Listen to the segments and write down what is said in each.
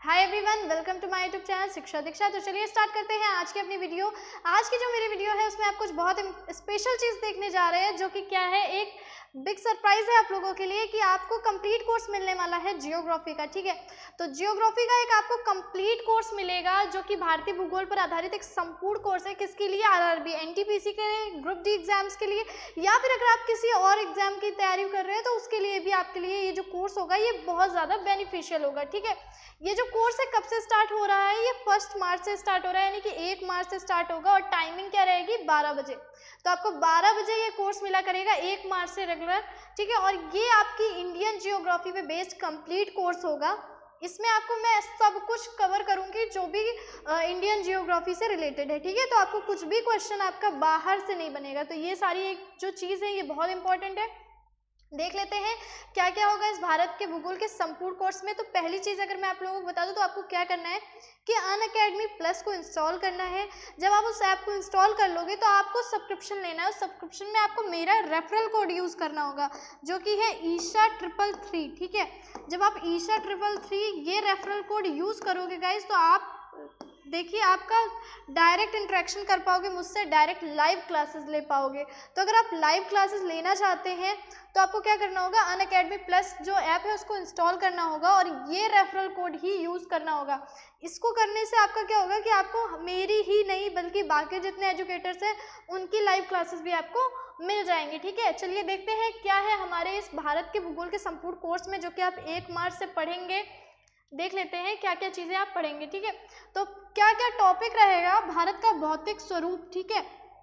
Hi everyone, welcome to my YouTube channel Shiksha Diksha. तो चलिए start करते हैं आज की अपनी वीडियो। आज की जो मेरी वीडियो है उसमें आप कुछ बहुत स्पेशल चीज़ देखने जा रहे हैं, जो कि क्या है, एक बिग सरप्राइज है आप लोगों के लिए कि आपको कंप्लीट कोर्स मिलने वाला है जियोग्राफी का। ठीक है, तो जियोग्राफी का एक आपको कंप्लीट कोर्स मिलेगा, जो कि भारतीय भूगोल पर आधारित एक संपूर्ण कोर्स है। किसके लिए? आरआरबी, एनटीपीसी के लिए, ग्रुप डी एग्जाम्स के लिए, या फिर अगर आप किसी और एग्जाम की तैयारी कर रहे हैं तो उसके लिए भी आपके लिए ये जो कोर्स होगा ये बहुत ज़्यादा बेनिफिशियल होगा। ठीक है, ये जो कोर्स है कब से स्टार्ट हो रहा है? ये 1 मार्च से स्टार्ट हो रहा है, यानी कि 1 मार्च से स्टार्ट होगा और टाइमिंग क्या रहेगी? 12 बजे। तो आपको 12 बजे ये कोर्स मिला करेगा 1 मार्च से रेगुलर। ठीक है, और ये आपकी इंडियन जियोग्राफी पे बेस्ड कंप्लीट कोर्स होगा। इसमें आपको मैं सब कुछ कवर करूंगी जो भी इंडियन जियोग्राफी से रिलेटेड है। ठीक है, तो आपको कुछ भी क्वेश्चन आपका बाहर से नहीं बनेगा। तो ये सारी एक जो चीज़ है ये बहुत इंपॉर्टेंट है। देख लेते हैं क्या क्या होगा इस भारत के भूगोल के संपूर्ण कोर्स में। तो पहली चीज़ अगर मैं आप लोगों को बता दूं तो आपको क्या करना है कि अनअकैडमी प्लस को इंस्टॉल करना है। जब आप उस ऐप को इंस्टॉल कर लोगे तो आपको सब्सक्रिप्शन लेना है। उस सब्सक्रिप्शन में आपको मेरा रेफरल कोड यूज़ करना होगा, जो कि है ईशा333। ठीक है, जब आप ईशा333 ये रेफरल कोड यूज़ करोगे गाइज, तो आप देखिए आपका डायरेक्ट इंटरेक्शन कर पाओगे मुझसे, डायरेक्ट लाइव क्लासेस ले पाओगे। तो अगर आप लाइव क्लासेस लेना चाहते हैं तो आपको क्या करना होगा? अनअकैडमी प्लस जो ऐप है उसको इंस्टॉल करना होगा और ये रेफरल कोड ही यूज़ करना होगा। इसको करने से आपका क्या होगा कि आपको मेरी ही नहीं बल्कि बाकी जितने एजुकेटर्स हैं उनकी लाइव क्लासेस भी आपको मिल जाएंगी। ठीक है, चलिए देखते हैं क्या है हमारे इस भारत के भूगोल के संपूर्ण कोर्स में, जो कि आप 1 मार्च से पढ़ेंगे। देख लेते हैं क्या क्या चीज़ें आप पढ़ेंगे। ठीक है, तो क्या क्या टॉपिक रहेगा? भारत का भौतिक स्वरूप, ठीक है,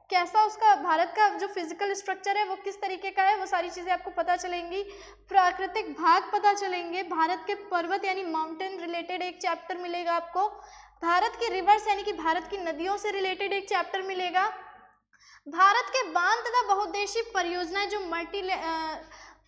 कैसा उसका भारत का जो फिजिकल स्ट्रक्चर है वो किस तरीके का है, वो सारी चीज़ें आपको पता चलेंगी। प्राकृतिक भाग पता चलेंगे। भारत के पर्वत यानी माउंटेन रिलेटेड एक चैप्टर मिलेगा आपको। भारत की रिवर्स यानी कि भारत की नदियों से रिलेटेड एक चैप्टर मिलेगा। भारत के बांध तथा बहुउद्देशीय परियोजनाएं जो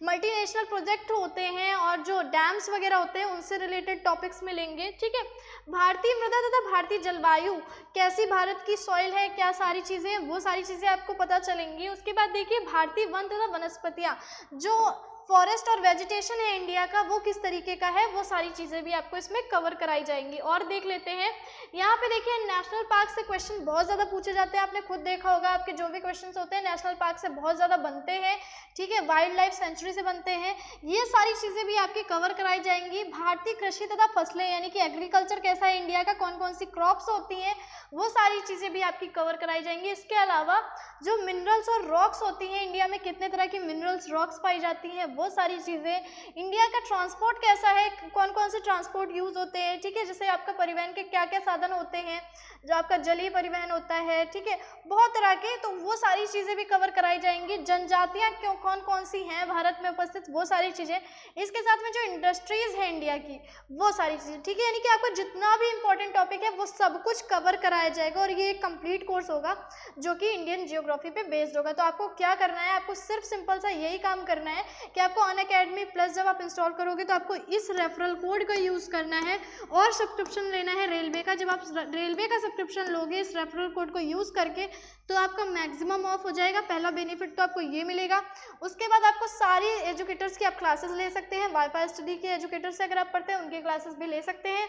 मल्टीनेशनल प्रोजेक्ट होते हैं और जो डैम्स वगैरह होते हैं उनसे रिलेटेड टॉपिक्स मिलेंगे। ठीक है, भारतीय मृदा तथा भारतीय जलवायु, कैसी भारत की सॉइल है, क्या सारी चीज़ें हैं, वो सारी चीज़ें आपको पता चलेंगी। उसके बाद देखिए भारतीय वन तथा वनस्पतियाँ, जो फॉरेस्ट और वेजिटेशन है इंडिया का, वो किस तरीके का है, वो सारी चीज़ें भी आपको इसमें कवर कराई जाएंगी। और देख लेते हैं यहाँ पे, देखिए नेशनल पार्क से क्वेश्चन बहुत ज़्यादा पूछे जाते हैं। आपने खुद देखा होगा आपके जो भी क्वेश्चन होते हैं नेशनल पार्क से बहुत ज़्यादा बनते हैं। ठीक है, वाइल्ड लाइफ सेंचुरी से बनते हैं। ये सारी चीज़ें भी आपकी कवर कराई जाएंगी। भारतीय कृषि तथा फसलें यानी कि एग्रीकल्चर कैसा है इंडिया का, कौन कौन सी क्रॉप्स होती हैं, वो सारी चीज़ें भी आपकी कवर कराई जाएंगी। इसके अलावा जो मिनरल्स और रॉक्स होती हैं इंडिया में, कितने तरह की मिनरल्स रॉक्स पाई जाती हैं, वो सारी चीज़ें। इंडिया का ट्रांसपोर्ट कैसा है, कौन कौन से ट्रांसपोर्ट यूज़ होते हैं। ठीक है, जैसे आपका परिवहन के क्या क्या साधन होते हैं, जो आपका जलीय परिवहन होता है। ठीक है, बहुत तरह के, तो वो सारी चीज़ें भी कवर कराई जाएंगी। जनजातियाँ क्यों कौन कौन सी हैं भारत में उपस्थित, वो सारी चीज़ें। इसके साथ में जो इंडस्ट्रीज़ है इंडिया की, वो सारी चीज़ें। ठीक है, यानी कि आपको जितना भी इंपॉर्टेंट टॉपिक है वो सब कुछ कवर कराया जाएगा और ये एक कंप्लीट कोर्स होगा जो कि इंडियन जियोग्राफी पे बेस्ड होगा। तो आपको क्या करना है? आपको सिर्फ सिंपल सा यही काम करना है कि आपको अनअकैडमी प्लस जब आप इंस्टॉल करोगे तो आपको इस रेफरल कोड का यूज़ करना है और सब्सक्रिप्शन लेना है रेलवे का। जब आप रेलवे का सब्सक्रिप्शन लोगे इस रेफरल कोड को यूज़ करके तो आपका मैक्सिमम ऑफ हो जाएगा। पहला बेनिफिट तो आपको ये मिलेगा। उसके बाद आपको सारी एजुकेटर्स की आप क्लासेस ले सकते हैं। वाईफाई स्टडी के एजुकेटर से अगर आप पढ़ते हैं उनकी क्लासेस भी ले सकते हैं।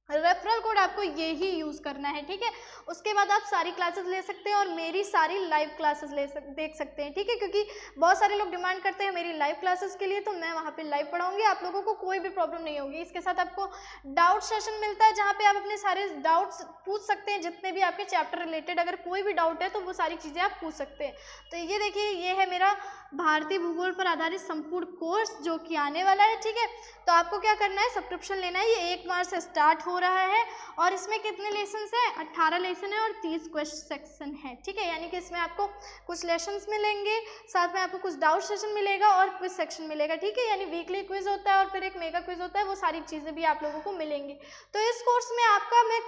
रेफरल कोड आपको ये ही यूज़ करना है। ठीक है, उसके बाद आप सारी क्लासेस ले सकते हैं और मेरी सारी लाइव क्लासेस देख सकते हैं। ठीक है, क्योंकि बहुत सारे लोग डिमांड करते हैं मेरी लाइव क्लासेस के लिए, तो मैं वहाँ पे लाइव पढ़ाऊंगी, आप लोगों को कोई भी प्रॉब्लम नहीं होगी। इसके साथ आपको डाउट सेशन मिलता है जहाँ पे आप अपने सारे डाउट्स पूछ सकते हैं, जितने भी आपके चैप्टर रिलेटेड अगर कोई भी डाउट है तो वो सारी चीज़ें आप पूछ सकते हैं। तो ये देखिए, ये है मेरा भारतीय भूगोल पर आधारित संपूर्ण कोर्स जो कि आने वाला है। ठीक है, तो आपको क्या करना है? सब्सक्रिप्शन लेना है। ये 1 मार्च से स्टार्ट हो रहा है और इसमें कितने लेसन्स हैं? 18 लेसन है और 30 क्वेश्चन सेक्शन है। ठीक है, यानी कि इसमें आपको कुछ लेसन्स मिलेंगे, साथ में आपको कुछ डाउट सेशन मिलेगा और क्विज सेक्शन मिलेगा। ठीक है, यानी वीकली क्विज होता है और फिर एक मेगा क्विज होता है, वो सारी चीज़ें भी आप लोगों को मिलेंगी। तो इस कोर्स में आपका मैं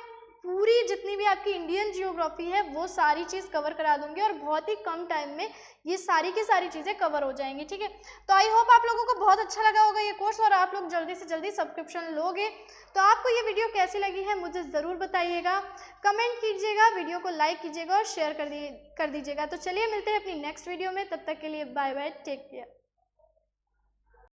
पूरी जितनी भी आपकी इंडियन जियोग्राफी है वो सारी चीज़ कवर करा दूंगी और बहुत ही कम टाइम में ये सारी की सारी चीज़ें कवर हो जाएंगी। ठीक है, तो आई होप आप लोगों को बहुत अच्छा लगा होगा ये कोर्स और आप लोग जल्दी से जल्दी सब्सक्रिप्शन लोगे। तो आपको ये वीडियो कैसी लगी है मुझे ज़रूर बताइएगा, कमेंट कीजिएगा, वीडियो को लाइक कीजिएगा और शेयर कर दीजिएगा। तो चलिए मिलते हैं अपनी नेक्स्ट वीडियो में, तब तक के लिए बाय बाय, टेक केयर।